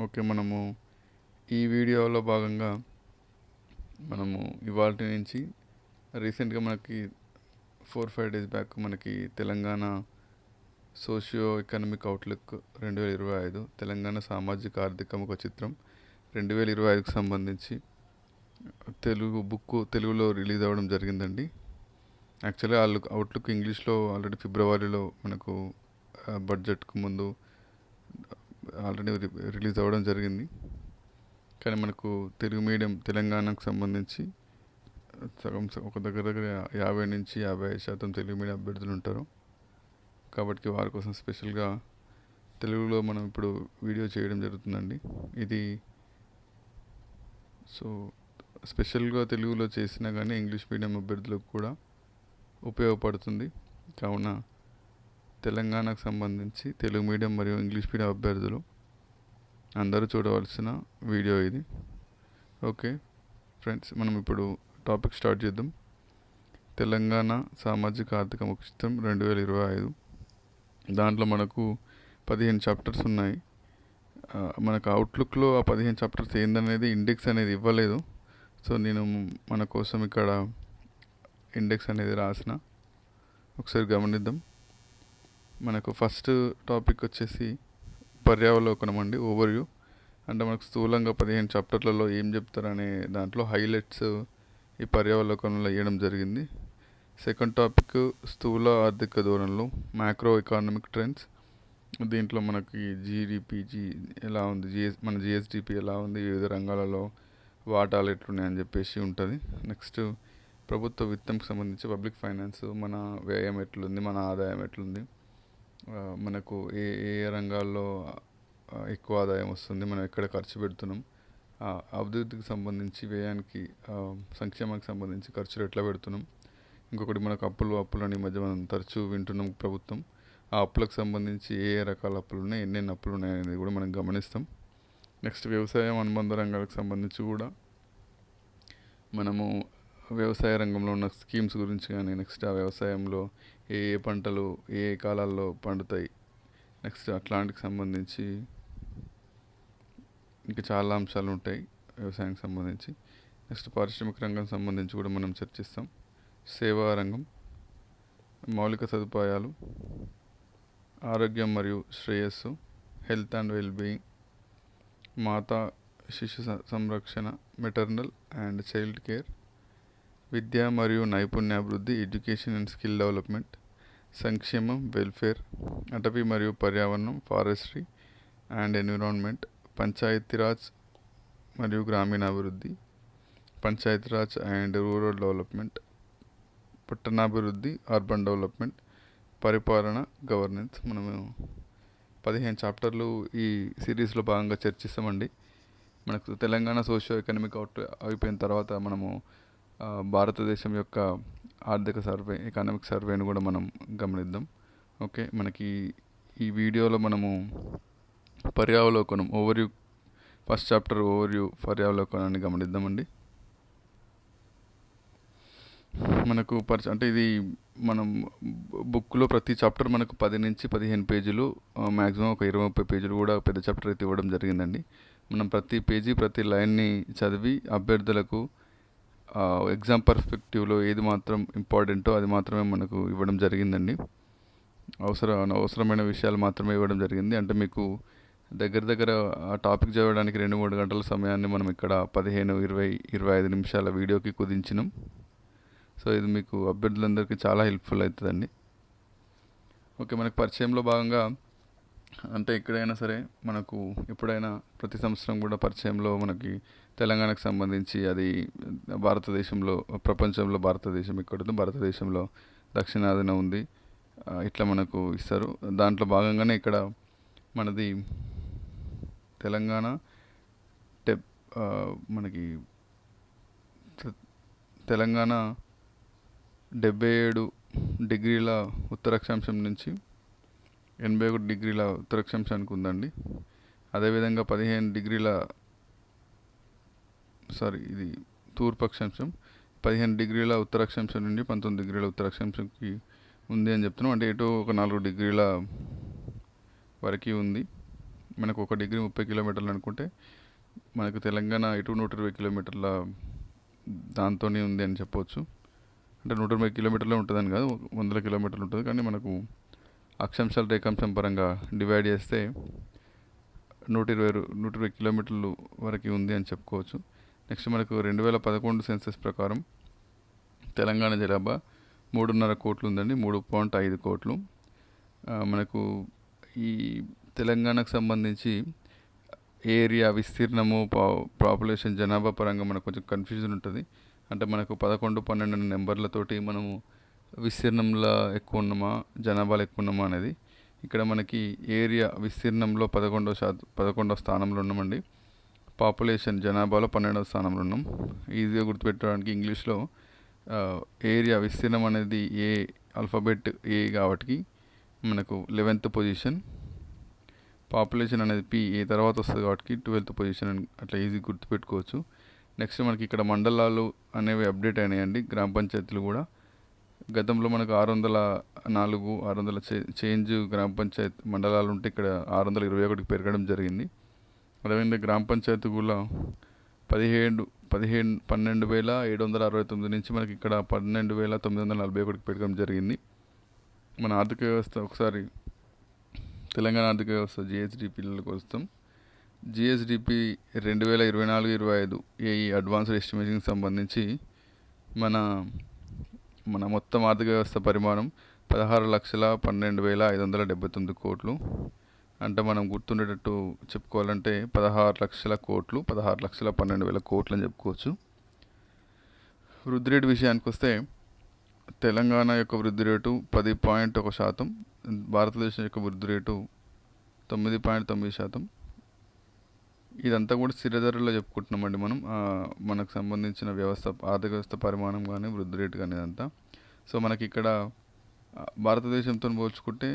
Okay. మనము ఈ వీడియోలో భాగంగా మనము ఇవాల్టి నుంచి రీసెంట్గా మనకి 4-5 డేస్ బ్యాక్ మనకి Telangana socio economic outlook 2025 Telangana సామాజిక ఆర్థిక ముఖ చిత్రం 2025కు సంబంధించి తెలుగులో రిలీజ్ అవ్వడం జరిగిందండి. యాక్చువల్గా అవుట్లుక్ ఇంగ్లీష్లో ఆల్రెడీ ఫిబ్రవరిలో మనకు బడ్జెట్కు ముందు ఆల్రెడీ రిలీజ్ అవ్వడం జరిగింది. కానీ మనకు తెలుగు మీడియం తెలంగాణకు సంబంధించి ఒక దగ్గర 50-55% తెలుగు మీడియం అభ్యర్థులు ఉంటారు. కాబట్టి వారి కోసం స్పెషల్గా తెలుగులో మనం ఇప్పుడు వీడియో చేయడం జరుగుతుందండి. ఇది స్పెషల్గా తెలుగులో చేసినా కానీ ఇంగ్లీష్ మీడియం అభ్యర్థులకు కూడా ఉపయోగపడుతుంది. కావున తెలంగాణకు సంబంధించి తెలుగు మీడియం మరియు ఇంగ్లీష్ మీడియం అభ్యర్థులు అందరూ చూడవలసిన వీడియో ఇది. ఓకే ఫ్రెండ్స్, మనం ఇప్పుడు టాపిక్ స్టార్ట్ చేద్దాం. తెలంగాణ సామాజిక ఆర్థిక ముఖ చిత్రం 2025. దాంట్లో మనకు 15 చాప్టర్స్ ఉన్నాయి. మనకు అవుట్లుక్లో ఆ 15 చాప్టర్స్ ఏందనేది ఇండెక్స్ అనేది ఇవ్వలేదు. సో నేను మన కోసం ఇక్కడ ఇండెక్స్ అనేది రాసిన, ఒకసారి గమనిద్దాం. మనకు ఫస్ట్ టాపిక్ వచ్చేసి పర్యావలోకనం అండి, ఓవర్వ్యూ. అంటే మనకు స్థూలంగా 15 చాప్టర్లలో ఏం చెప్తారనే దాంట్లో హైలైట్స్ ఈ పర్యావలోకనంలో ఇవ్వడం జరిగింది. సెకండ్ టాపిక్ స్థూల ఆర్థిక ధోరణులు, మ్యాక్రో ఎకానమిక్ ట్రెండ్స్. దీంట్లో మనకి జీడిపి ఎలా ఉంది, మన జిఎస్డిపి ఎలా ఉంది, వివిధ రంగాలలో వాటాలు ఎట్లున్నాయని చెప్పేసి ఉంటుంది. నెక్స్ట్ ప్రభుత్వ విత్తంకి సంబంధించి పబ్లిక్ ఫైనాన్స్, మన వ్యయం ఎట్లుంది, మన ఆదాయం ఎట్లుంది, మనకు ఏ ఏ రంగాల్లో ఎక్కువ ఆదాయం వస్తుంది, మనం ఎక్కడ ఖర్చు పెడుతున్నాం, అభివృద్ధికి సంబంధించి వ్యయానికి, సంక్షేమానికి సంబంధించి ఖర్చులు ఎట్లా పెడుతున్నాం. ఇంకొకటి మనకు అప్పులని మధ్య మనం తరచూ వింటున్నాం ప్రభుత్వం. ఆ అప్పులకు సంబంధించి ఏ ఏ రకాల అప్పులు ఉన్నాయి, ఎన్నెన్ని అప్పులు ఉన్నాయి అనేది కూడా మనం గమనిస్తాం. నెక్స్ట్ వ్యవసాయం అనుబంధ రంగాలకు సంబంధించి కూడా మనము వ్యవసాయ రంగంలో ఉన్న స్కీమ్స్ గురించి కానీ, నెక్స్ట్ ఆ వ్యవసాయంలో ఏ ఏ పంటలు ఏ ఏ కాలాల్లో పండుతాయి, నెక్స్ట్ అట్లాంటికి సంబంధించి ఇంకా చాలా అంశాలు ఉంటాయి వ్యవసాయానికి సంబంధించి. నెక్స్ట్ పారిశ్రామిక రంగం సంబంధించి కూడా మనం చర్చిస్తాం. సేవా రంగం, మౌలిక సదుపాయాలు, ఆరోగ్యం మరియు శ్రేయస్సు, హెల్త్ అండ్ వెల్బీయింగ్, మాతా శిశు సంరక్షణ, మెటర్నల్ అండ్ చైల్డ్ కేర్, విద్య మరియు నైపుణ్యాభివృద్ధి, ఎడ్యుకేషన్ అండ్ స్కిల్ డెవలప్మెంట్, సంక్షేమం, వెల్ఫేర్, అటవీ మరియు పర్యావరణం, ఫారెస్ట్రీ అండ్ ఎన్విరాన్మెంట్, పంచాయతీరాజ్ మరియు గ్రామీణాభివృద్ధి, పంచాయతీరాజ్ అండ్ రూరల్ డెవలప్మెంట్, పట్టణాభివృద్ధి, అర్బన్ డెవలప్మెంట్, పరిపాలన, గవర్నెన్స్. మనము 15 చాప్టర్లు ఈ సిరీస్లో భాగంగా చర్చిస్తామండి. మనకు తెలంగాణ సోషియో ఎకనామిక్ అయిపోయిన తర్వాత మనము భారతదేశం యొక్క ఆర్థిక సర్వే, ఎకనామిక్ సర్వేను కూడా మనం గమనిద్దాం. ఓకే, మనకి ఈ వీడియోలో మనము పర్యావలోకనం ఓవర్వ్యూ, ఫస్ట్ చాప్టర్ ఓవర్వ్యూ పర్యావలోకనాన్ని గమనిద్దామండి. మనకు అంటే ఇది మనం బుక్లో ప్రతి చాప్టర్ మనకు 10-15 పేజీలు, మ్యాక్సిమం ఒక 20-30 పేజీలు కూడా పెద్ద చాప్టర్ అయితే ఇవ్వడం జరిగిందండి. మనం ప్రతి పేజీ ప్రతి లైన్ని చదివి అభ్యర్థులకు ఎగ్జామ్ పర్స్పెక్టివ్లో ఏది మాత్రం ఇంపార్టెంటో అది మాత్రమే మనకు ఇవ్వడం జరిగిందండి. అవసరమైన విషయాలు మాత్రమే ఇవ్వడం జరిగింది. అంటే మీకు దగ్గర ఆ టాపిక్ చదవడానికి 2-3 గంటల సమయాన్ని మనం ఇక్కడ 15-20-25 నిమిషాల వీడియోకి కుదించినాం. సో ఇది మీకు అభ్యర్థులందరికీ చాలా హెల్ప్ఫుల్ అవుతుందండి. ఓకే, మనకు పరిచయంలో భాగంగా అంటే ఎక్కడైనా సరే మనకు ఎప్పుడైనా ప్రతి సంవత్సరం కూడా పరిచయంలో మనకి తెలంగాణకు సంబంధించి అది భారతదేశంలో, ప్రపంచంలో భారతదేశం ఎక్కడుందో, భారతదేశంలో దక్షిణాదిన ఉంది, ఇట్లా మనకు ఇస్తారు. దాంట్లో భాగంగానే ఇక్కడ మనది తెలంగాణ మనకి తెలంగాణ 77 డిగ్రీల ఉత్తర అక్షాంశం నుంచి 81 డిగ్రీల ఉత్తర అక్షాంశానికి ఉందండి. అదేవిధంగా 15 డిగ్రీల ఇది తూర్పు అక్షాంశం 15 డిగ్రీల ఉత్తర అక్షాంశం నుండి 19 డిగ్రీల ఉత్తర అక్షాంశంకి ఉంది అని చెప్తున్నాం. అంటే ఎటు ఒక 4 డిగ్రీల వరకు ఉంది మనకు 1 డిగ్రీ 30 కిలోమీటర్లు అనుకుంటే మనకు తెలంగాణ ఇటు 120 కిలోమీటర్ల దాంతోనే ఉంది అని చెప్పవచ్చు. అంటే 120 కిలోమీటర్లే ఉంటుందని కాదు, 100 కిలోమీటర్లు ఉంటుంది. కానీ మనకు అక్షాంశాలు రేఖాంశం పరంగా డివైడ్ చేస్తే 120 కిలోమీటర్లు వరకు ఉంది అని చెప్పుకోవచ్చు. నెక్స్ట్ మనకు 2011 సెన్సస్ ప్రకారం తెలంగాణ జనాభా 3.5 కోట్లు ఉందండి, 3.5 కోట్లు. మనకు ఈ తెలంగాణకు సంబంధించి ఏరియా, విస్తీర్ణము, పాపులేషన్, జనాభా పరంగా మనకు కొంచెం కన్ఫ్యూజన్ ఉంటుంది. అంటే మనకు 11, 12 నెంబర్లతోటి మనము విస్తీర్ణంలో ఎక్కువ ఉన్నామా, జనాభాలో ఎక్కువ ఉన్నామా అనేది. ఇక్కడ మనకి ఏరియా, విస్తీర్ణంలో 11వ స్థానంలో ఉన్నామండి. పాపులేషన్, జనాభాలో 12వ స్థానంలో ఉన్నాం. ఈజీగా గుర్తుపెట్టడానికి ఇంగ్లీష్లో ఏరియా, విస్తీర్ణం అనేది ఏ ఆల్ఫాబెట్ ఏ కాబట్టి మనకు 11th పొజిషన్, పాపులేషన్ అనేది పి ఏ తర్వాత వస్తుంది కాబట్టి 12th పొజిషన్ అని అట్లా ఈజీ గుర్తుపెట్టుకోవచ్చు. నెక్స్ట్ మనకి ఇక్కడ మండలాలు అనేవి అప్డేట్ అయినాయండి, గ్రామ పంచాయతీలు కూడా. గతంలో మనకు 604, 600 చేంజ్ గ్రామ పంచాయతీ మండలాలు ఉంటే ఇక్కడ 621కి పెరగడం జరిగింది. అదేవిధంగా గ్రామ పంచాయతీ కూడా 12,769 నుంచి మనకి ఇక్కడ 12,941 పెరగడం జరిగింది. మన ఆర్థిక వ్యవస్థ ఒకసారి తెలంగాణ ఆర్థిక వ్యవస్థ జిఎస్డిపిలకు వస్తాం. జిఎస్డిపి 2024-25 ఈ అడ్వాన్స్డ్ ఎస్టిమేషన్కి సంబంధించి మన మొత్తం ఆర్థిక వ్యవస్థ పరిమాణం 16,12,579 కోట్లు. అంటే మనం గుర్తుండేటట్టు చెప్పుకోవాలంటే 16 లక్షల కోట్లు, 16,12,000 కోట్లు అని చెప్పుకోవచ్చు. వృద్ధి రేటు విషయానికి వస్తే తెలంగాణ యొక్క వృద్ధి రేటు 10.1%, భారతదేశం యొక్క వృద్ధి రేటు 9.9%. ఇదంతా కూడా స్థిర ధరలో చెప్పుకుంటున్నామండి మనం. మనకు సంబంధించిన ఆర్థిక వ్యవస్థ పరిమాణం కానీ వృద్ధి రేటు కానీ ఇదంతా. సో మనకి ఇక్కడ భారతదేశంతో పోల్చుకుంటే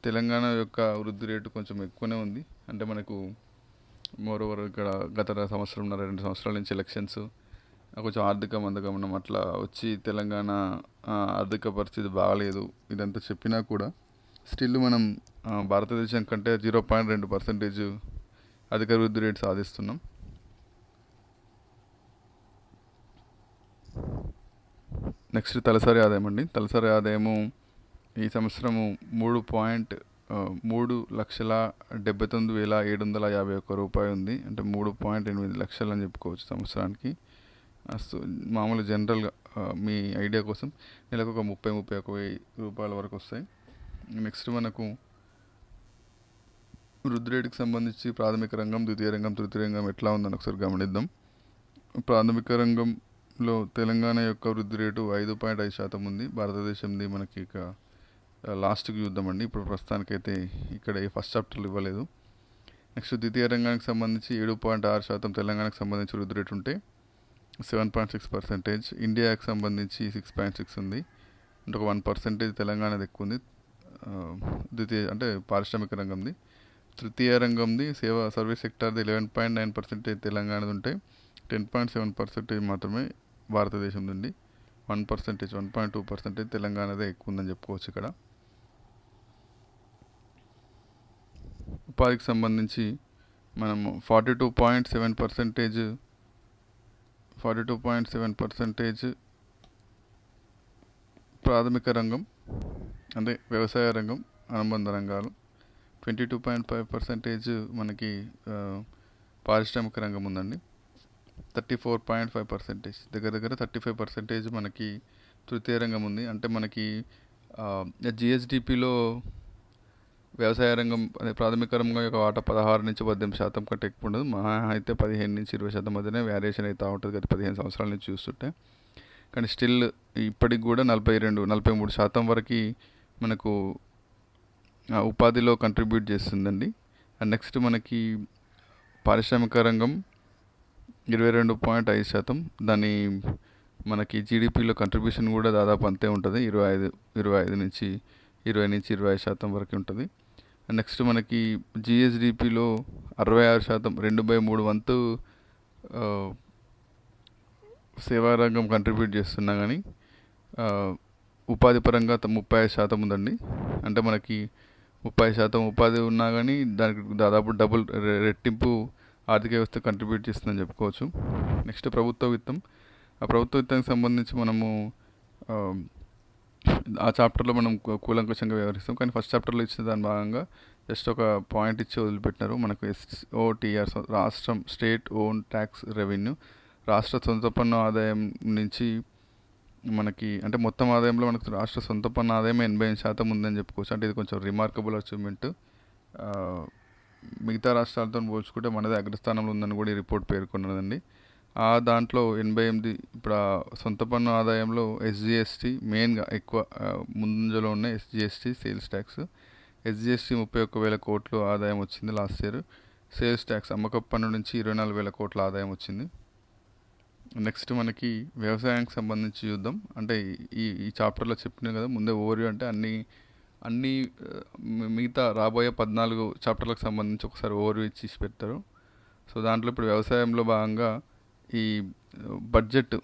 తెలంగాణ యొక్క వృద్ధి రేటు కొంచెం ఎక్కువనే ఉంది. అంటే మనకు మోరోవర్ ఇక్కడ గత 2 సంవత్సరాల నుంచి ఎలక్షన్స్, కొంచెం ఆర్థిక మందగమనం అట్లా వచ్చి తెలంగాణ ఆర్థిక పరిస్థితి బాగాలేదు. ఇదంతా చెప్పినా కూడా స్టిల్ మనం భారతదేశం కంటే 0.2% అధిక వృద్ధి రేటు సాధిస్తున్నాం. నెక్స్ట్ తలసరి ఆదాయం అండి. తలసరి ఆదాయము ఈ సంవత్సరము 3,79,751 రూపాయలు ఉంది. అంటే 3.8 లక్షలు అని చెప్పుకోవచ్చు సంవత్సరానికి. మామూలు జనరల్గా మీ ఐడియా కోసం నెలకు ఒక 30,000 రూపాయల వరకు వస్తాయి. నెక్స్ట్ మనకు వృద్ధి రేటుకి సంబంధించి ప్రాథమిక రంగం, ద్వితీయ రంగం, తృతీయ రంగం ఎట్లా ఉందని ఒకసారి గమనిద్దాం. ప్రాథమిక రంగంలో తెలంగాణ యొక్క వృద్ధి రేటు 5.5% ఉంది. భారతదేశంది మనకి ఇక లాస్ట్కి చూద్దామండి. ఇప్పుడు ప్రస్తుతానికైతే ఇక్కడ ఈ ఫస్ట్ చాప్టర్లు ఇవ్వలేదు. నెక్స్ట్ ద్వితీయ రంగానికి సంబంధించి 7.6% తెలంగాణకు సంబంధించి వృద్ధి రేటు ఉంటే 7.6%. ఇండియాకి సంబంధించి 6.6 ఉంది. అంటే ఒక 1% తెలంగాణది ఎక్కువ ఉంది. ద్వితీయ అంటే పారిశ్రామిక రంగంది. తృతీయ రంగంది సర్వీస్ సెక్టార్ది 11.9% తెలంగాణది ఉంటే 10.7% మాత్రమే భారతదేశంది ఉంది. 1.2% తెలంగాణదే ఎక్కువ ఉందని చెప్పుకోవచ్చు. ఇక్కడ ఉపాధికి సంబంధించి మనము 42.7% ప్రాథమిక రంగం అంటే వ్యవసాయ రంగం, అనుబంధ రంగాలు. 22.5% మనకి పారిశ్రామిక రంగం ఉందండి. 34.5% దగ్గర 35% మనకి తృతీయ రంగం ఉంది. అంటే మనకి జిఎస్డిపిలో వ్యవసాయ రంగం అదే ప్రాథమిక రంగం యొక్క వాటా 16-18% కంటే ఎక్కువ ఉండదు. మహా అయితే 15-20% మధ్యనే వేరియేషన్ అవుతూ ఉంటుంది గత 15 సంవత్సరాల నుంచి చూస్తుంటే. కానీ స్టిల్ ఇప్పటికి కూడా 42-43% వరకు మనకు ఉపాధిలో కంట్రిబ్యూట్ చేస్తుందండి. అండ్ నెక్స్ట్ మనకి పారిశ్రామిక రంగం 22.5%. దాని మనకి జీడిపిలో కంట్రిబ్యూషన్ కూడా దాదాపు అంతే ఉంటుంది. 20-25% వరకు ఉంటుంది. నెక్స్ట్ మనకి జిఎస్డిపిలో 66%, 2/3 వంతు సేవా రంగం కంట్రిబ్యూట్ చేస్తున్నా కానీ ఉపాధి పరంగా 35% ఉందండి. అంటే మనకి 30% ఉపాధి ఉన్నా కానీ దానికి దాదాపు డబుల్ రెట్టింపు ఆర్థిక వ్యవస్థ కంట్రిబ్యూట్ చేస్తుందని చెప్పుకోవచ్చు. నెక్స్ట్ ప్రభుత్వ విత్తం. ఆ ప్రభుత్వ విత్తానికి సంబంధించి మనము ఆ, ఆ చాప్టర్లో మనం కూలంకషంగా వ్యవహరిస్తాం. కానీ ఫస్ట్ చాప్టర్లో ఇచ్చిన దాని భాగంగా జస్ట్ ఒక పాయింట్ ఇచ్చి వదిలిపెట్టినారు. మనకు SOTR, రాష్ట్రం స్టేట్ ఓన్ ట్యాక్స్ రెవెన్యూ, రాష్ట్ర సొంత పన్ను ఆదాయం నుంచి మనకి అంటే మొత్తం ఆదాయంలో మనకు రాష్ట్ర సొంత పన్ను ఆదాయం 85% ఉందని చెప్పుకోవచ్చు. అంటే ఇది కొంచెం రిమార్కబుల్ అచీవ్మెంట్. మిగతా రాష్ట్రాలతో పోల్చుకుంటే మనది అగ్రస్థానంలో ఉందని కూడా ఈ రిపోర్ట్ పేర్కొన్నదండి. ఆ దాంట్లో 88 ఇప్పుడు ఆ సొంత పన్ను ఆదాయంలో SGST మెయిన్గా ఎక్కువ ముందంజలో ఉన్న SGST సేల్స్ ట్యాక్స్. SGST 31,000 కోట్లు ఆదాయం వచ్చింది లాస్ట్ ఇయర్. సేల్స్ ట్యాక్స్ అమ్మకపు పన్ను నుంచి 24,000 కోట్ల ఆదాయం వచ్చింది. నెక్స్ట్ మనకి వ్యవసాయానికి సంబంధించి చూద్దాం. అంటే ఈ చాప్టర్లో చెప్పినాం కదా ముందే ఓవర్వ్యూ, అంటే అన్ని మిగతా రాబోయే 14 చాప్టర్లకు సంబంధించి ఒకసారి ఓవర్వ్యూ ఇచ్చి పెడతారు. సో దాంట్లో ఇప్పుడు వ్యవసాయంలో భాగంగా ఈ బడ్జెట్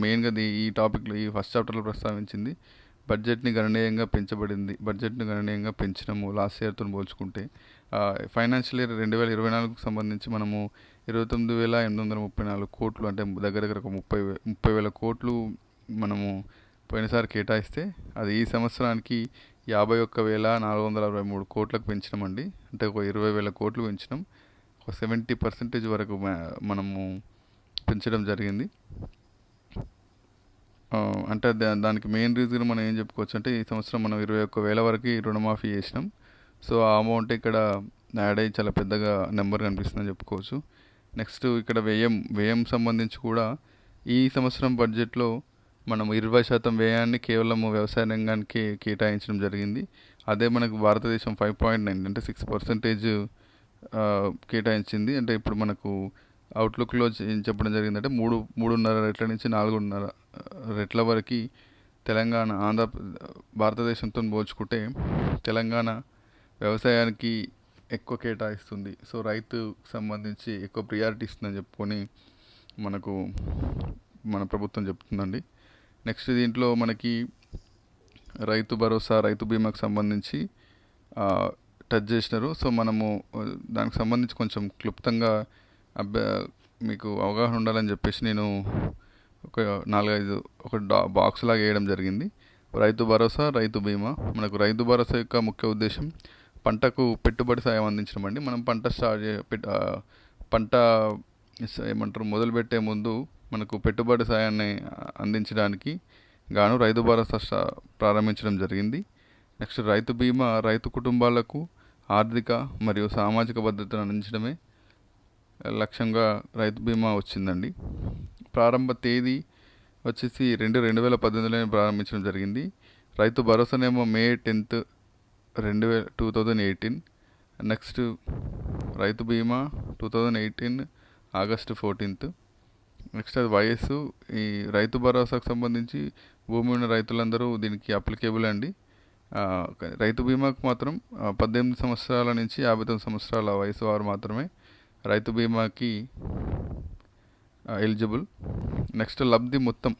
మెయిన్గా ఈ టాపిక్లో ఈ ఫస్ట్ చాప్టర్లో ప్రస్తావించింది. బడ్జెట్ని గణనీయంగా పెంచినాము లాస్ట్ ఇయర్తో పోల్చుకుంటే. ఫైనాన్షియల్ ఇయర్ 2024కు సంబంధించి మనము 29,834 కోట్లు, అంటే దగ్గర ఒక 30,000 కోట్లు మనము పోయినసారి కేటాయిస్తే అది ఈ సంవత్సరానికి 51,463 కోట్లకు పెంచినామండి. అంటే ఒక 20,000 కోట్లు పెంచినాం. ఒక 70% వరకు మనము పెంచడం జరిగింది. అంటే దానికి మెయిన్ రీజన్ మనం ఏం చెప్పుకోవచ్చు అంటే ఈ సంవత్సరం మనం 21,000 వరకు రుణమాఫీ చేసినాం. సో ఆ అమౌంట్ ఇక్కడ యాడ్ అయ్యి చాలా పెద్దగా నెంబర్ కనిపిస్తుందని చెప్పుకోవచ్చు. నెక్స్ట్ ఇక్కడ వ్యయం సంబంధించి కూడా ఈ సంవత్సరం బడ్జెట్లో మనం 20% వ్యయాన్ని కేవలం వ్యవసాయ రంగానికి కేటాయించడం జరిగింది. అదే మనకు భారతదేశం 5.9 అంటే 6% కేటాయించింది. అంటే ఇప్పుడు మనకు అవుట్లుక్లో ఏం చెప్పడం జరిగిందంటే 3.5 రెట్ల నుంచి 4.5 రెట్ల వరకు తెలంగాణ భారతదేశంతో పోల్చుకుంటే తెలంగాణ వ్యవసాయానికి ఎక్కువ కేటాయిస్తుంది. సో రైతుకు సంబంధించి ఎక్కువ ప్రియారిటీ ఇస్తుందని చెప్పుకొని మన ప్రభుత్వం చెప్తుందండి. నెక్స్ట్ దీంట్లో మనకి రైతు భరోసా, రైతు బీమాకు సంబంధించి టచ్ చేసినారు. సో మనము దానికి సంబంధించి కొంచెం క్లుప్తంగా మీకు అవగాహన ఉండాలని చెప్పేసి నేను ఒక 4-5 బాక్స్ లాగా వేయడం జరిగింది. రైతు భరోసా, రైతు బీమా. మనకు రైతు భరోసా యొక్క ముఖ్య ఉద్దేశం పంటకు పెట్టుబడి సాయం అందించడం అండి. మనం పంట ఏమంటారు మొదలుపెట్టే ముందు మనకు పెట్టుబడి సాయాన్ని అందించడానికి గాను రైతు భరోసా ప్రారంభించడం జరిగింది. నెక్స్ట్ రైతు బీమా రైతు కుటుంబాలకు ఆర్థిక మరియు సామాజిక భద్రతను అందించడమే లక్ష్యంగా రైతు బీమా వచ్చిందండి. ప్రారంభ తేదీ వచ్చేసి 2018లోనే ప్రారంభించడం జరిగింది. రైతు భరోసానేమో May 10th, 2018. నెక్స్ట్ రైతు బీమా 2018 August 14th. నెక్స్ట్ అది వయస్సు ఈ రైతు భరోసాకు సంబంధించి భూమి ఉన్న రైతులందరూ దీనికి అప్లికేబుల్ అండి. రైతు బీమాకు మాత్రం 18 సంవత్సరాల నుంచి 59 సంవత్సరాల వయసు వారు మాత్రమే రైతు బీమాకి ఎలిజిబుల్. నెక్స్ట్ లబ్ధి మొత్తం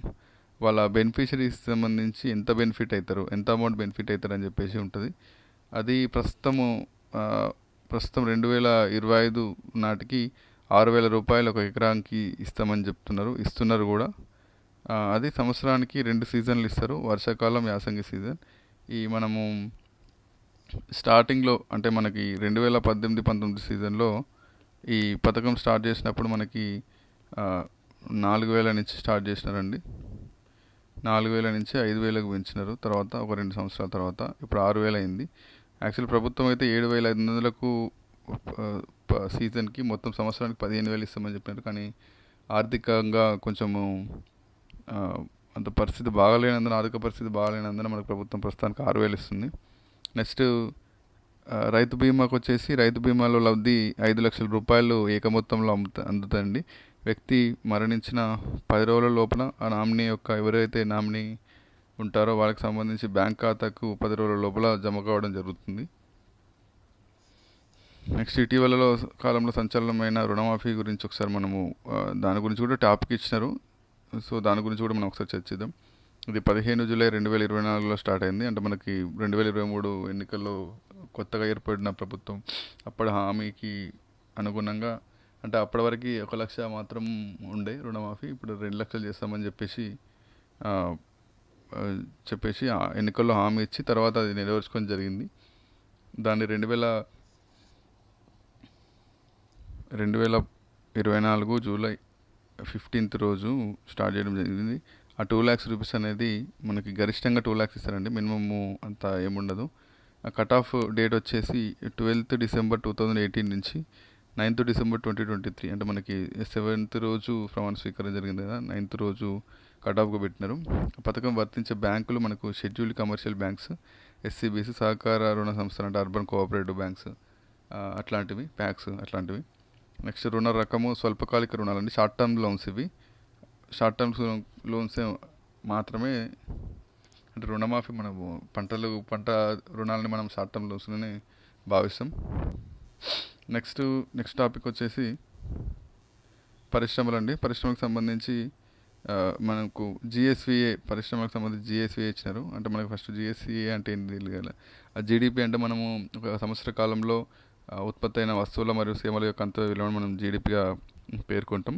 వాళ్ళ బెనిఫిషరీస్ సంబంధించి ఎంత అమౌంట్ బెనిఫిట్ అవుతారు అని చెప్పేసి ఉంటుంది. అది ప్రస్తుతం 2025 నాటికి 6,000 రూపాయలు ఒక ఎకరానికి ఇస్తున్నారు కూడా. అది సంవత్సరానికి 2 సీజన్లు ఇస్తారు, వర్షాకాలం, యాసంగి సీజన్. మనము స్టార్టింగ్లో అంటే మనకి 2018-19 సీజన్లో ఈ పథకం స్టార్ట్ చేసినప్పుడు మనకి 4,000 నుంచి స్టార్ట్ చేసినారండి. 4,000 నుంచి 5,000కు పెంచినారు. తర్వాత ఒక 2 సంవత్సరాల తర్వాత ఇప్పుడు 6,000 అయింది. యాక్చువల్ ప్రభుత్వం అయితే 7,500కు సీజన్కి మొత్తం సంవత్సరానికి 15,000 ఇస్తామని చెప్పినారు. కానీ ఆర్థికంగా కొంచెము ఆర్థిక పరిస్థితి బాగాలేనందున మనకు ప్రభుత్వం ప్రస్తుతానికి 6,000 ఇస్తుంది. నెక్స్ట్ రైతు బీమాకు వచ్చేసి రైతు బీమాలో లబ్ధి 5 లక్షల రూపాయలు ఏకమొత్తంలో అందుతుందండి. వ్యక్తి మరణించిన 10 రోజుల లోపల ఆ నామినీ ఎవరైతే నామినీ ఉంటారో వాళ్ళకి సంబంధించి బ్యాంక్ ఖాతాకు 10 రోజుల లోపల జమ కావడం జరుగుతుంది. నెక్స్ట్ ఇటీవలలో కాలంలో సంచలనమైన రుణమాఫీ గురించి ఒకసారి మనము దాని గురించి కూడా టాపిక్ ఇచ్చినారు. సో దాని గురించి కూడా మనం ఒకసారి చర్చిద్దాం. ఇది 15 జూలై 2024లో స్టార్ట్ అయింది. అంటే మనకి 2023 ఎన్నికల్లో కొత్తగా ఏర్పడిన ప్రభుత్వం అప్పటి హామీకి అనుగుణంగా, అంటే అప్పటి వరకు 1,00,000 మాత్రం ఉండే రుణమాఫీ, ఇప్పుడు 2,00,000 చేస్తామని ఆ, ఆ, చెప్పేసి ఆ ఎన్నికల్లో హామీ ఇచ్చి తర్వాత అది నెరవేర్చుకొని జరిగింది. దాన్ని 2024 జూలై 15th రోజు స్టార్ట్ చేయడం జరిగింది. ఆ 2,00,000 రూపీస్ అనేది మనకి గరిష్టంగా 2,00,000 ఇస్తారండి, మినిమమ్ అంత ఏముండదు. ఆ కట్ ఆఫ్ డేట్ వచ్చేసి 12th డిసెంబర్ 2018 నుంచి 9th డిసెంబర్ 2023, అంటే మనకి 7th రోజు ప్రమాణ స్వీకారం జరిగింది కదా, 9th రోజు కట్ ఆఫ్గా పెట్టినారు. పథకం వర్తించే బ్యాంకులు మనకు షెడ్యూల్డ్ కమర్షియల్ బ్యాంక్స్, ఎస్సీబీస్, సహకార రుణ సంస్థలు అంటే అర్బన్ కోఆపరేటివ్ బ్యాంక్స్, అట్లాంటివి, ప్యాక్స్ అట్లాంటివి. నెక్స్ట్ రుణ రకము స్వల్పకాలిక రుణాలండి, షార్ట్ టర్మ్ లోన్స్. ఇవి షార్ట్ టర్మ్ లోన్స్ మాత్రమే, అంటే రుణమాఫీ మనము పంట రుణాలని మనం షార్ట్ టర్మ్ లోన్స్లోనే భావిస్తాం. నెక్స్ట్ టాపిక్ వచ్చేసి పరిశ్రమలు అండి. పరిశ్రమకు సంబంధించి మనకు జిఎస్విఏ, పరిశ్రమకు సంబంధించి జిఎస్విఏ ఇచ్చినారు. అంటే మనకు ఫస్ట్ జిఎస్విఏ అంటే ఏంటి తెలియాలి. ఆ జీడిపి అంటే మనము ఒక సంవత్సర కాలంలో ఉత్పత్తి అయిన వస్తువుల మరియు సేవల యొక్క అంత విలువను మనం జీడిపిగా పేర్కొంటాం.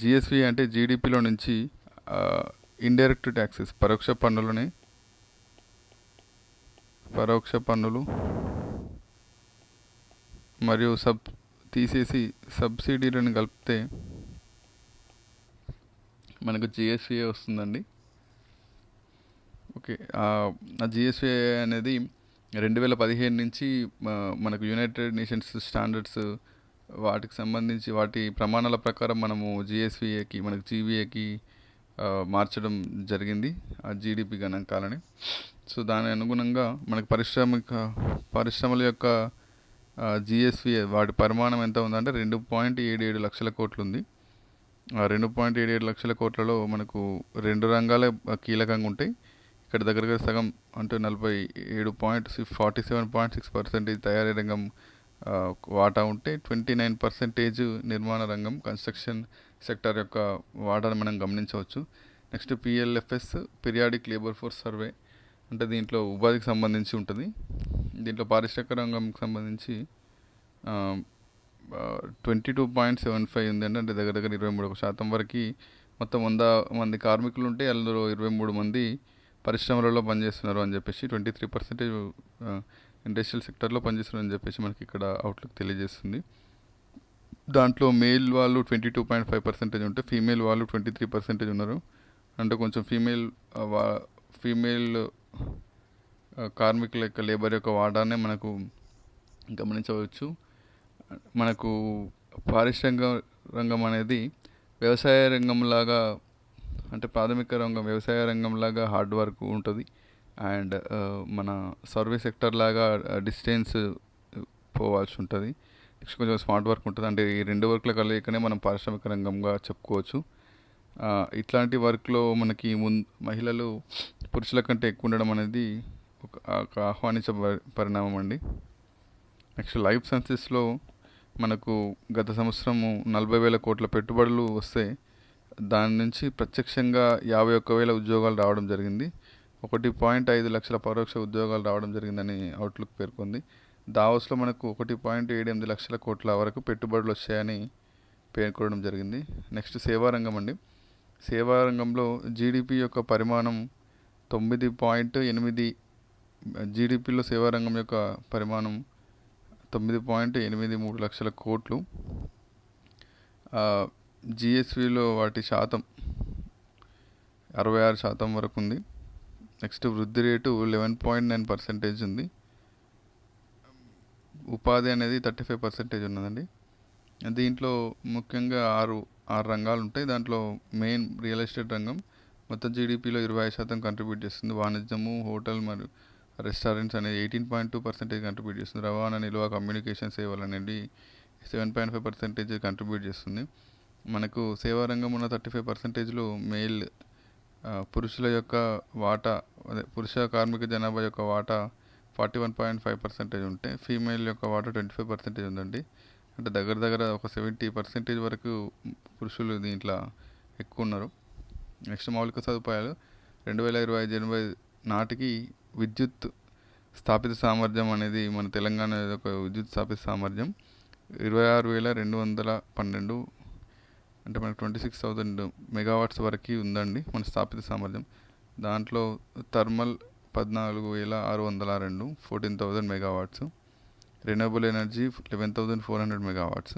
జిఎస్వి అంటే జీడిపిలో నుంచి ఇండైరెక్ట్ ట్యాక్సెస్, పరోక్ష పన్నులు మరియు తీసేసి సబ్సిడీలను కలిపితే మనకు జిఎస్విఏ వస్తుందండి. ఓకే, ఆ జిఎస్విఏ అనేది 2015 నుంచి మనకు యునైటెడ్ నేషన్స్ స్టాండర్డ్స్ వాటికి సంబంధించి వాటి ప్రమాణాల ప్రకారం మనము జిఎస్విఏకి, మనకు జీవీఏకి మార్చడం జరిగింది ఆ జీడిపి గణాంకాలని. సో దాని అనుగుణంగా మనకు పరిశ్రమల యొక్క జిఎస్విఏ వాటి పరిమాణం ఎంత ఉందంటే 2.77 లక్షల కోట్లు ఉంది. ఆ 2.77 లక్షల కోట్లలో మనకు 2 రంగాలే కీలకంగా ఉంటాయి. ఇక్కడ దగ్గరగా సగం అంటే 47.6% తయారీ రంగం వాటా ఉంటే 29% నిర్మాణ రంగం, కన్స్ట్రక్షన్ సెక్టర్ యొక్క వాటాను మనం గమనించవచ్చు. Next PLFS, periodic labour force survey, అంటే దీంట్లో ఉపాధికి సంబంధించి ఉంటుంది. దీంట్లో పారిశ్రామిక రంగంకి సంబంధించి 22.75 ఉందండి. అంటే దగ్గర 23% వరకు మొత్తం 100 మంది కార్మికులు ఉంటే అందులో 23 మంది పరిశ్రమలలో పనిచేస్తున్నారు అని చెప్పేసి, 23% ఇండస్ట్రియల్ సెక్టర్లో పనిచేస్తున్నారు అని చెప్పేసి మనకి ఇక్కడ అవుట్లుక్ తెలియజేస్తుంది. దాంట్లో మేల్ వాళ్ళు 22.5% ఉంటే ఫీమేల్ వాళ్ళు 23% ఉన్నారు. అంటే కొంచెం ఫీమేల్ కార్మికుల యొక్క లేబర్ యొక్క వాటానే మనకు గమనించవచ్చు. మనకు పారిశ్రామిక రంగం అనేది వ్యవసాయ రంగంలాగా, అంటే ప్రాథమిక రంగం వ్యవసాయ రంగంలాగా హార్డ్ వర్క్ ఉంటుంది. అండ్ మన సర్వీస్ సెక్టర్ లాగా డిస్టెన్స్ పోవాల్సి ఉంటుంది. నెక్స్ట్ కొంచెం స్మార్ట్ వర్క్ ఉంటుంది. అంటే ఈ 2 వర్క్ల కలయికనే మనం పారిశ్రామిక రంగంగా చెప్పుకోవచ్చు. ఇట్లాంటి వర్క్లో మనకి మహిళలు పురుషుల కంటే ఎక్కువ ఉండడం అనేది ఒక ఆహ్వానించ పరిణామం అండి. నెక్స్ట్ లైఫ్ సైన్సెస్లో మనకు గత సంవత్సరము 40,000 కోట్ల పెట్టుబడులు వస్తే దాని నుంచి ప్రత్యక్షంగా 51,000 ఉద్యోగాలు రావడం జరిగింది. 1.5 లక్షల పరోక్ష ఉద్యోగాలు రావడం జరిగిందని అవుట్లుక్ పేర్కొంది. దావోస్లో మనకు 1.78 లక్షల కోట్ల వరకు పెట్టుబడులు వచ్చాయని పేర్కొనడం జరిగింది. నెక్స్ట్ సేవారంగం అండి. సేవారంగంలో జీడిపి యొక్క పరిమాణం 9.8, జీడిపిలో సేవారంగం యొక్క పరిమాణం 9.83 లక్షల కోట్లు. జిఎస్విలో వాటి శాతం 66% వరకు ఉంది. నెక్స్ట్ వృద్ధి రేటు 11.9% ఉంది. ఉపాధి అనేది 35% ఉన్నదండి. దీంట్లో ముఖ్యంగా ఆరు రంగాలు ఉంటాయి. దాంట్లో మెయిన్ రియల్ ఎస్టేట్ రంగం మొత్తం జీడిపిలో 25% కంట్రిబ్యూట్ చేస్తుంది. వాణిజ్యము, హోటల్ మరియు రెస్టారెంట్స్ అనేది 18.2% కంట్రిబ్యూట్ చేస్తుంది. రవాణా, నిల్వ, కమ్యూనికేషన్ సేవలు అనేది 7.5% కంట్రిబ్యూట్ చేస్తుంది. మనకు సేవారంగం ఉన్న 35%లో మెయిల్ పురుషుల యొక్క వాటా, అదే పురుష కార్మిక జనాభా యొక్క వాటా 41.5% ఉంటే ఫీమేల్ యొక్క వాటా 25% ఉందండి. అంటే దగ్గర ఒక 70% వరకు పురుషులు దీంట్లో ఎక్కువ ఉన్నారు. నెక్స్ట్ మౌలిక సదుపాయాలు, 2025 జనవరి నాటికి విద్యుత్ స్థాపిత సామర్థ్యం అనేది మన తెలంగాణ యొక్క విద్యుత్ స్థాపిత సామర్థ్యం 26,212, అంటే మనకు 26,000 మెగావాట్స్ వరకు ఉందండి మన స్థాపిత సామర్థ్యం. దాంట్లో thermal 14,602, 14,000 megawatts, renewable energy 11,400 megawatts,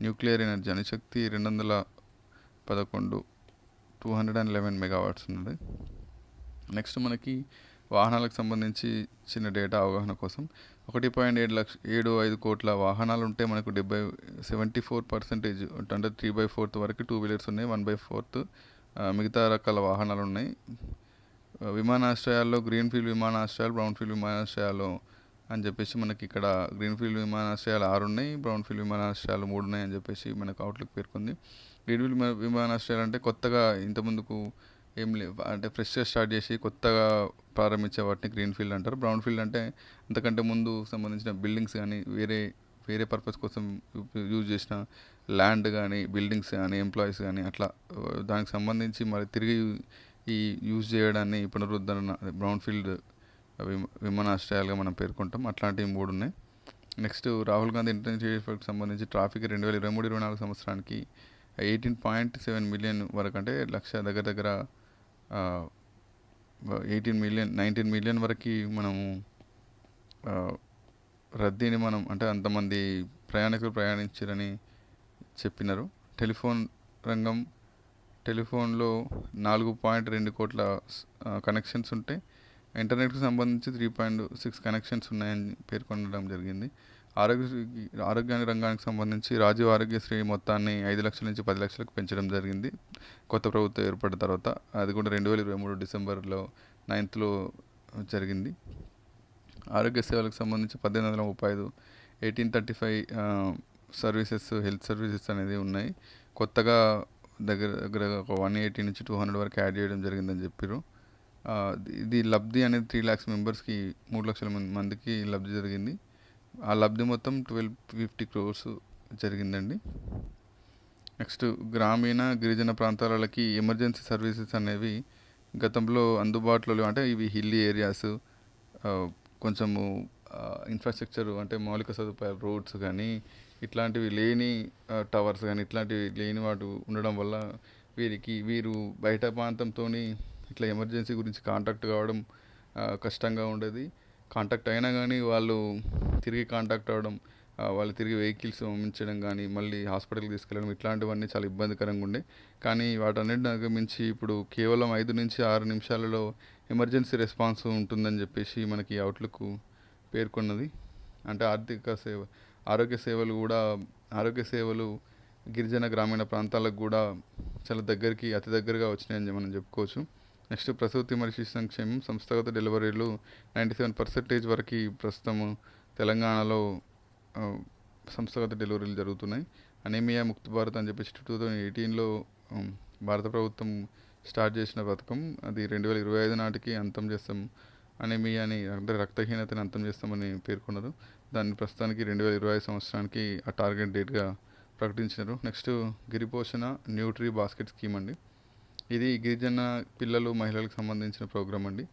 nuclear energy అణుశక్తి 211, 211 మెగావాట్స్ ఉన్నది. నెక్స్ట్ మనకి వాహనాలకు సంబంధించి చిన్న డేటా అవగాహన కోసం 1.75 కోట్ల వాహనాలు ఉంటే మనకు 74%, అంటే 3/4 వరకు 2 వీలర్స్ ఉన్నాయి, 1/4 మిగతా రకాల వాహనాలు ఉన్నాయి. విమానాశ్రయాల్లో గ్రీన్ఫీల్డ్ విమానాశ్రయాలు, బ్రౌన్ఫీల్డ్ విమానాశ్రయాలు అని చెప్పేసి మనకి ఇక్కడ గ్రీన్ఫీల్డ్ విమానాశ్రయాలు 6 ఉన్నాయి, బ్రౌన్ఫీల్డ్ విమానాశ్రయాలు 3 ఉన్నాయి అని చెప్పేసి మనకు అవుట్లుక్ పేర్కొంది. గ్రీన్ఫీల్డ్ విమానాశ్రయాలు అంటే కొత్తగా ఇంతకుముందుకు ఏం లేవు, అంటే ఫ్రెష్గా స్టార్ట్ చేసి కొత్తగా ప్రారంభించే వాటిని గ్రీన్ఫీల్డ్ అంటారు. బ్రౌన్ఫీల్డ్ అంటే అంతకంటే ముందు సంబంధించిన బిల్డింగ్స్ కానీ వేరే పర్పస్ కోసం యూజ్ చేసిన ల్యాండ్ కానీ, బిల్డింగ్స్ కానీ, ఎంప్లాయీస్ కానీ అట్లా దానికి సంబంధించి మరి తిరిగి ఈ యూజ్ చేయడాన్ని పునరుద్ధరణ బ్రౌన్ఫీల్డ్ విమానాశ్రయాలుగా మనం పేర్కొంటాం. అట్లాంటివి 3 ఉన్నాయి. నెక్స్ట్ రాహుల్ గాంధీ ఇంటర్నేషనల్ ఎయిర్పోర్ట్కి సంబంధించి ట్రాఫిక్ 2023-24 సంవత్సరానికి 18.7 మిలియన్ వరకు, అంటే దగ్గర 19 మిలియన్ వరకు మనము రద్దీని మనం, అంటే అంతమంది ప్రయాణికులు ప్రయాణించారని చెప్పినారు. టెలిఫోన్లో 4.2 కోట్ల కనెక్షన్స్ ఉంటే ఇంటర్నెట్కి సంబంధించి 3.6 కనెక్షన్స్ ఉన్నాయని పేర్కొనడం జరిగింది. ఆరోగ్య రంగానికి సంబంధించి రాజీవ్ ఆరోగ్యశ్రీ మొత్తాన్ని 5 లక్షల నుంచి 10 లక్షలకు పెంచడం జరిగింది కొత్త ప్రభుత్వం ఏర్పడిన తర్వాత. అది కూడా 2023 డిసెంబర్ 9th జరిగింది. ఆరోగ్య సేవలకు సంబంధించి 1835, 1835 సర్వీసెస్, హెల్త్ సర్వీసెస్ అనేది ఉన్నాయి. కొత్తగా దగ్గర ఒక 180 నుంచి 200 వరకు యాడ్ చేయడం జరిగిందని చెప్పారు. ఇది లబ్ధి అనేది 3 lakhs మెంబర్స్కి, 3 లక్షల మందికి లబ్ధి జరిగింది. ఆ లబ్ధి మొత్తం 1250 crores జరిగిందండి. నెక్స్ట్ గ్రామీణ గిరిజన ప్రాంతాలకి ఎమర్జెన్సీ సర్వీసెస్ అనేవి గతంలో అందుబాటులో లేవు. అంటే ఇవి హిల్లీ ఏరియాస్, కొంచెము ఇన్ఫ్రాస్ట్రక్చర్ అంటే మౌలిక సదుపాయాలు, రోడ్స్ కానీ ఇట్లాంటివి లేని, టవర్స్ కానీ ఇట్లాంటివి లేని వాటి ఉండడం వల్ల వీరు బయట ప్రాంతంతో ఇట్లా ఎమర్జెన్సీ గురించి కాంటాక్ట్ కావడం కష్టంగా ఉండేది. కాంటాక్ట్ అయినా కానీ వాళ్ళు తిరిగి కాంటాక్ట్ అవ్వడం, వాళ్ళు తిరిగి వెహికల్స్ పంపించడం కానీ, మళ్ళీ హాస్పిటల్కి తీసుకెళ్ళడం, ఇట్లాంటివన్నీ చాలా ఇబ్బందికరంగా ఉండే. కానీ వాటన్నిటిని అధిగమించి ఇప్పుడు కేవలం 5 నుంచి 6 నిమిషాలలో ఎమర్జెన్సీ రెస్పాన్స్ ఉంటుందని చెప్పేసి మనకి అవుట్లుక్ పేర్కొన్నది. అంటే ఆరోగ్య సేవలు గిరిజన గ్రామీణ ప్రాంతాలకు కూడా చాలా అతి దగ్గరగా వచ్చినాయని మనం చెప్పుకోవచ్చు. నెక్స్ట్ ప్రసూతి మరియు శిశు సంక్షేమం, సంస్థాగత డెలివరీలు 97% వరకు ప్రస్తుతం తెలంగాణలో సంస్థాగత డెలివరీలు జరుగుతున్నాయి. అనేమియా ముక్త భారత్ అని చెప్పేసి 2018లో భారత ప్రభుత్వం స్టార్ట్ చేసిన పథకం. అది 2025 నాటికి అంతం చేస్తాం, అనేమియాని అంటే రక్తహీనతని అంతం చేస్తామని పేర్కొన్నారు. దాన్ని ప్రస్తుతానికి 2025 సంవత్సరానికి ఆ టార్గెట్ డేట్గా ప్రకటించారు. నెక్స్ట్ గిరిపోషణ న్యూట్రీ బాస్కెట్ స్కీమ్ అండి. ఇది గిరిజన పిల్లలు, మహిళలకు సంబంధించిన ప్రోగ్రామ్ అండి.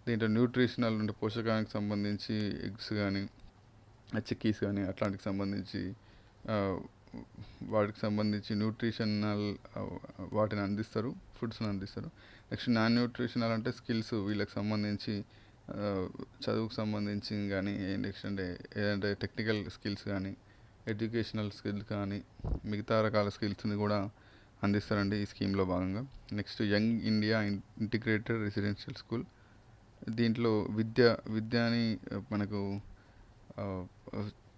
దీంట్లో న్యూట్రిషనల్ అంటే పోషకానికి సంబంధించి ఎగ్స్ కానీ, చిక్కీస్ కానీ అట్లాంటికి సంబంధించి వాటికి సంబంధించి న్యూట్రిషనల్ వాటిని అందిస్తారు, ఫుడ్స్ని అందిస్తారు. నెక్స్ట్ నాన్ న్యూట్రిషనల్ అంటే స్కిల్స్, వీళ్ళకి సంబంధించి చదువుకు సంబంధించి కానీ, నెక్స్ట్ అంటే ఏదంటే టెక్నికల్ స్కిల్స్ కానీ, ఎడ్యుకేషనల్ స్కిల్స్ కానీ, మిగతా రకాల స్కిల్స్ని కూడా అందిస్తారండి ఈ స్కీమ్లో భాగంగా. Next young India integrated residential school. దీంట్లో విద్యని మనకు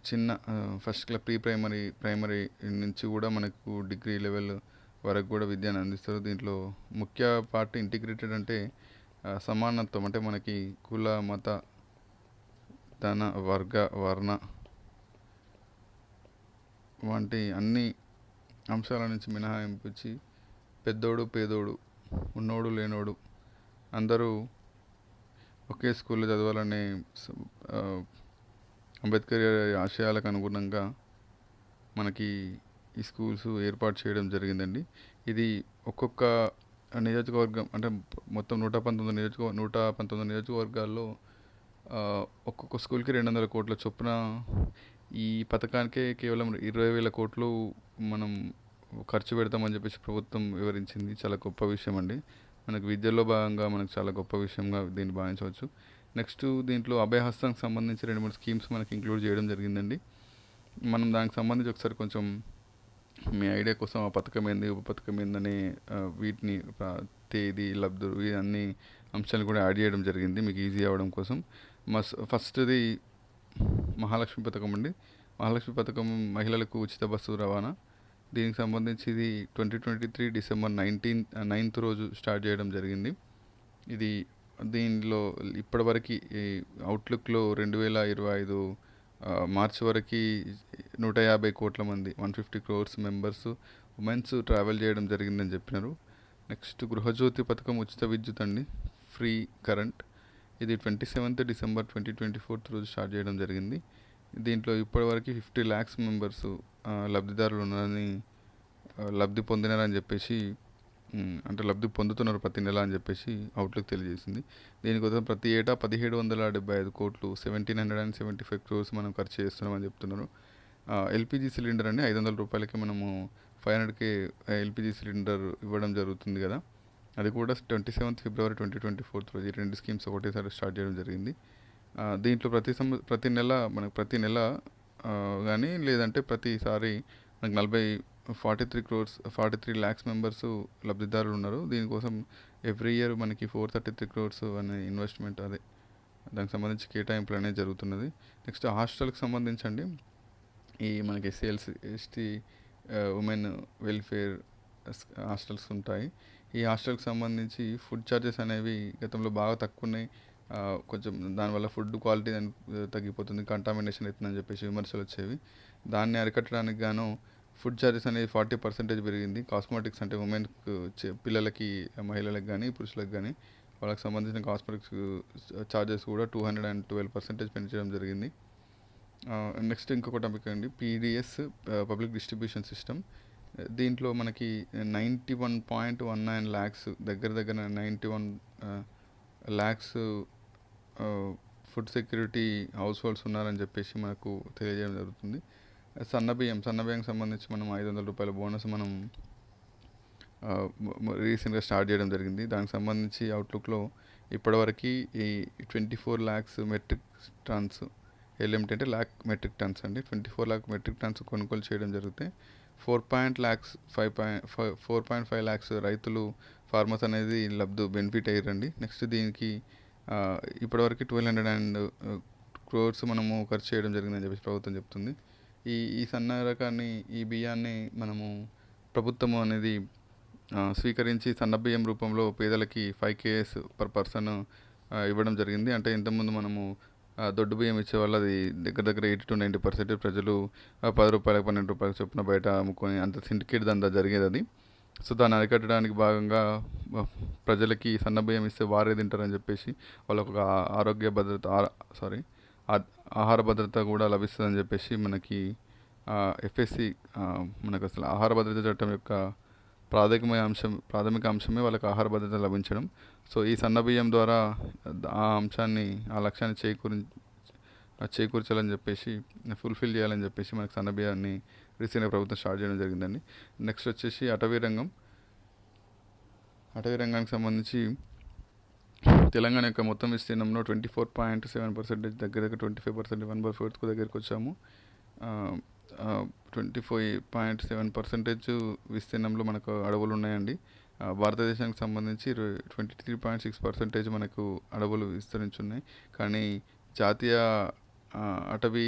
చిన్న ఫస్ట్ క్లాస్ ప్రైమరీ నుంచి కూడా మనకు డిగ్రీ లెవెల్ వరకు కూడా విద్యను అందిస్తారు. దీంట్లో ముఖ్య పార్ట్ ఇంటిగ్రేటెడ్ అంటే సమానత్వం, అంటే మనకి కుల, మత, ధన, వర్ణ వంటి అన్ని అంశాల నుంచి మినహాయించి పెద్దోడు, పేదోడు, ఉన్నోడు, లేనోడు అందరూ ఒకే స్కూల్లో చదవాలనే అంబేద్కర్ ఆశయాలకు అనుగుణంగా మనకి ఈ స్కూల్స్ ఏర్పాటు చేయడం జరిగిందండి. ఇది ఒక్కొక్క నియోజకవర్గం అంటే మొత్తం 119 నియోజకవర్గాల్లో ఒక్కొక్క స్కూల్కి 200 కోట్ల చొప్పున ఈ పథకానికే కేవలం 20,000 కోట్లు మనం ఖర్చు పెడతామని చెప్పేసి ప్రభుత్వం వివరించింది. చాలా గొప్ప విషయం అండి. మనకు విద్యలో భాగంగా మనకు చాలా గొప్ప విషయంగా దీన్ని భావించవచ్చు. నెక్స్ట్ దీంట్లో అభయహస్తానికి సంబంధించి 2-3 స్కీమ్స్ మనకి ఇంక్లూడ్ చేయడం జరిగిందండి. మనం దానికి సంబంధించి ఒకసారి కొంచెం మీ ఐడియా కోసం ఆ పథకం ఏంది, ఉప పథకం ఏందని వీటిని తేదీ, లబ్ధులు ఈ అన్ని అంశాలు కూడా యాడ్ చేయడం జరిగింది మీకు ఈజీ అవ్వడం కోసం. ఫస్ట్ది మహాలక్ష్మి పథకం అండి. మహాలక్ష్మి పథకం మహిళలకు ఉచిత బస్సు రవాణా. దీనికి సంబంధించి ఇది 2023 డిసెంబర్ 9th రోజు స్టార్ట్ చేయడం జరిగింది. ఇది దీనిలో ఇప్పటివరకు ఈ అవుట్లుక్లో 2025 మార్చి వరకు 150 కోట్ల మంది 150 crores మెంబర్స్ ఉమెన్స్ ట్రావెల్ చేయడం జరిగిందని చెప్పినారు. నెక్స్ట్ గృహజ్యోతి పథకం ఉచిత విద్యుత్ అండి, ఫ్రీ కరెంట్. ఇది 27th డిసెంబర్ 2024 రోజు స్టార్ట్ చేయడం జరిగింది. దీంట్లో ఇప్పటివరకు 50 lakhs మెంబర్స్ లబ్ధిదారులు ఉన్నారని లబ్ధి పొందినారని చెప్పేసి అంటే లబ్ధి పొందుతున్నారు ప్రతి నెల అని చెప్పేసి అవుట్లుక్ తెలియజేసింది. దీనికోసం ప్రతి ఏటా 1775 కోట్లు 1775 crores మనం ఖర్చు చేస్తున్నామని చెప్తున్నారు. ఎల్పిజి సిలిండర్ అండి 500 రూపాయలకి మనము 500K ఎల్పిజి సిలిండర్ ఇవ్వడం జరుగుతుంది కదా. అది కూడా 27th ఫిబ్రవరి 2024 రోజు ఈ 2 స్కీమ్స్ ఒకటేసారి స్టార్ట్ చేయడం జరిగింది. దీంట్లో ప్రతి నెల కానీ లేదంటే ప్రతిసారి మనకు 43 lakhs మెంబర్స్ లబ్ధిదారులు ఉన్నారు. దీనికోసం ఎవ్రీ ఇయర్ మనకి 433 crores అనే ఇన్వెస్ట్మెంట్ దానికి సంబంధించి కేటాయింపులు అనేది జరుగుతున్నది. నెక్స్ట్ హాస్టల్కి సంబంధించండి ఈ మనకి ఎస్సీ ఉమెన్ వెల్ఫేర్ హాస్టల్స్ ఉంటాయి. ఈ హాస్టల్కి సంబంధించి ఫుడ్ ఛార్జెస్ అనేవి గతంలో బాగా తక్కువ ఉన్నాయి. కొంచెం దానివల్ల ఫుడ్ క్వాలిటీ తగ్గిపోతుంది, కంటామినేషన్ అవుతుందని చెప్పేసి విమర్శలు వచ్చేవి. దాన్ని అరికట్టడానికి గాను ఫుడ్ ఛార్జెస్ అనేది 40% పెరిగింది. కాస్మెటిక్స్ అంటే ఉమెన్కి పిల్లలకి, మహిళలకు కానీ పురుషులకు కానీ వాళ్ళకి సంబంధించిన కాస్మెటిక్స్ ఛార్జెస్ కూడా 212% పెంచడం జరిగింది. నెక్స్ట్ ఇంకొక టాపిక్ అండి పీడిఎస్ పబ్లిక్ డిస్ట్రిబ్యూషన్ సిస్టమ్. దీంట్లో మనకి 91.19 lakhs దగ్గర 91 lakhs food security house holds ఉన్నారని చెప్పేసి మనకు తెలియజేయడం జరుగుతుంది. సన్నబియ్యంకి సంబంధించి మనం 500 రూపాయల బోనస్ మనం రీసెంట్గా స్టార్ట్ చేయడం జరిగింది. దానికి సంబంధించి అవుట్లుక్లో ఇప్పటివరకు ఈ 24 lakhs మెట్రిక్ టన్స్ LMT అంటే మెట్రిక్ టన్స్ అండి, 24 lakh మెట్రిక్ టన్స్ కొనుగోలు చేయడం జరిగితే 4.5 lakhs రైతులు ఫార్మర్స్ అనేది బెనిఫిట్ అయ్యారండి. నెక్స్ట్ దీనికి ఇప్పటివరకు 1,200 crores మనము ఖర్చు చేయడం జరిగిందని చెప్పేసి ప్రభుత్వం చెప్తుంది. ఈ సన్న రకాన్ని ఈ బియ్యాన్ని మనము ప్రభుత్వము అనేది స్వీకరించి సన్న బియ్యం రూపంలో పేదలకి 5 kgs per person ఇవ్వడం జరిగింది. అంటే ఇంతకుముందు మనము దొడ్డు బియ్యం ఇచ్చేవాళ్ళు అది దగ్గర 80 to 90% ప్రజలు 10 రూపాయలకు 12 రూపాయలకు చొప్పున బయట అమ్ముకొని అంత సిండికేట్ దందా జరిగేది అది. సో దాన్ని అరికట్టడానికి భాగంగా ప్రజలకి సన్న బియ్యం ఇస్తే వారే తింటారని చెప్పేసి వాళ్ళకు ఒక ఆహార భద్రత కూడా లభిస్తుందని చెప్పేసి మనకి FSC మనకు అసలు ఆహార భద్రత చట్టం యొక్క ప్రాథమిక అంశమే వాళ్ళకి ఆహార భద్రత లభించడం. సో ఈ సన్న బియ్యం ద్వారా ఆ లక్ష్యాన్ని చేకూర్చాలని చెప్పేసి ఫుల్ఫిల్ చేయాలని చెప్పేసి మనకి సన్న బియ్యాన్ని రీసెంట్గా ప్రభుత్వం స్టార్ట్ చేయడం జరిగిందండి. నెక్స్ట్ వచ్చేసి అటవీ రంగానికి సంబంధించి తెలంగాణ యొక్క మొత్తం విస్తీర్ణంలో 24.7% దగ్గర 25% 1/4 దగ్గరికి వచ్చాము. 25.7% విస్తీర్ణంలో మనకు అడవులు ఉన్నాయండి. భారతదేశానికి సంబంధించి 23.6% మనకు అడవులు విస్తరించున్నాయి. కానీ జాతీయ అటవీ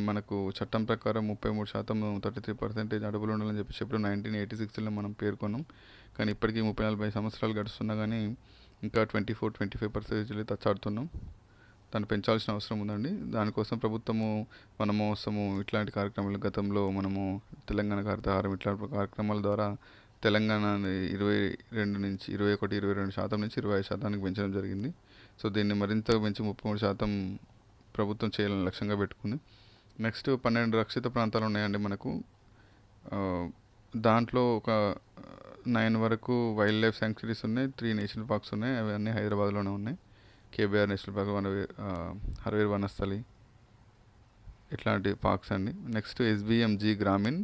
మనకు చట్టం ప్రకారం 33%, 33% అడవులు ఉండాలని చెప్పేసి ఎప్పుడు 1986లో మనం పేర్కొన్నాం. కానీ ఇప్పటికీ 30-40 సంవత్సరాలు గడుస్తున్నా కానీ ఇంకా 24-25% తచ్చాడుతున్నాం. దాన్ని పెంచాల్సిన అవసరం ఉందండి. దానికోసం ప్రభుత్వము వనమహోత్సవము ఇట్లాంటి కార్యక్రమాలు గతంలో మనము తెలంగాణ హరితహారం ఇట్లాంటి కార్యక్రమాల ద్వారా తెలంగాణ 21-22% నుంచి 25% పెంచడం జరిగింది. సో దీన్ని మరింత పెంచి 33% ప్రభుత్వం చేయాలని లక్ష్యంగా పెట్టుకుంది. నెక్స్ట్ 12 రక్షిత ప్రాంతాలు ఉన్నాయండి మనకు. దాంట్లో ఒక 9 వరకు వైల్డ్ లైఫ్ శాంక్చురీస్ ఉన్నాయి, 3 నేషనల్ పార్క్స్ ఉన్నాయి. అవన్నీ హైదరాబాద్లోనే ఉన్నాయి. కేబీఆర్ నేషనల్ పార్క్, హరవీర్ వనస్థలి, ఇట్లాంటి పార్క్స్ అండి. Next SBMG Grameen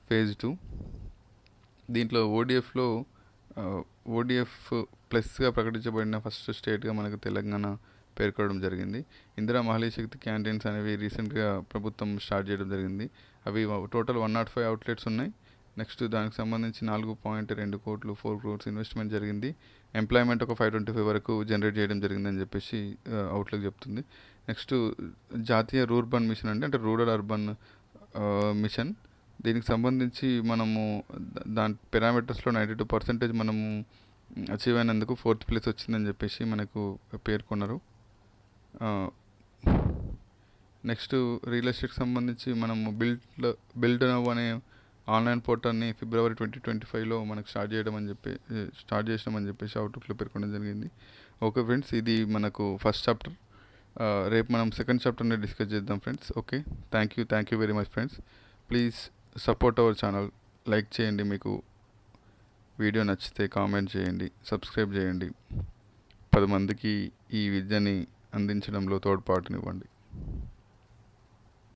phase 2. దీంట్లో ఓడిఎఫ్లో ఓడిఎఫ్ ప్లస్గా ప్రకటించబడిన ఫస్ట్ స్టేట్గా మనకు తెలంగాణ పేర్కొనడం జరిగింది. ఇందిరా మహిళా శక్తి క్యాంటీన్స్ అనేవి రీసెంట్గా ప్రభుత్వం స్టార్ట్ చేయడం జరిగింది. అవి టోటల్ 105 అవుట్లెట్స్ ఉన్నాయి. నెక్స్ట్ దానికి సంబంధించి 4.2 కోట్లు 4 crores ఇన్వెస్ట్మెంట్ జరిగింది. ఎంప్లాయ్మెంట్ ఒక 525 వరకు జనరేట్ చేయడం జరిగిందని చెప్పేసి అవుట్లుక్ చెప్తుంది. నెక్స్ట్ జాతీయ రూర్బన్ మిషన్ అంటే రూరల్ అర్బన్ మిషన్. దీనికి సంబంధించి మనము దాని పారామీటర్స్లో 92% మనము అచీవ్ అయినందుకు 4th ప్లేస్ వచ్చిందని చెప్పేసి మనకు పేర్కొన్నారు. నెక్స్ట్ రియల్ ఎస్టేట్కి సంబంధించి మనము బిల్డ్ నవ్ అనే ఆన్లైన్ పోర్టల్ని February 2025లో మనకు స్టార్ట్ చేసినామని చెప్పేసి అవుట్లుక్లో పేర్కొనడం జరిగింది. ఓకే ఫ్రెండ్స్, ఇది మనకు ఫస్ట్ చాప్టర్. రేపు మనం సెకండ్ చాప్టర్ని డిస్కస్ చేద్దాం friends. Okay, thank you very much friends. Please support our channel. Like చేయండి, మీకు వీడియో నచ్చితే కామెంట్ చేయండి, సబ్స్క్రైబ్ చేయండి. 10 మందికి ఈ విద్యని అందించడంలో తోడ్పాటునివ్వండి.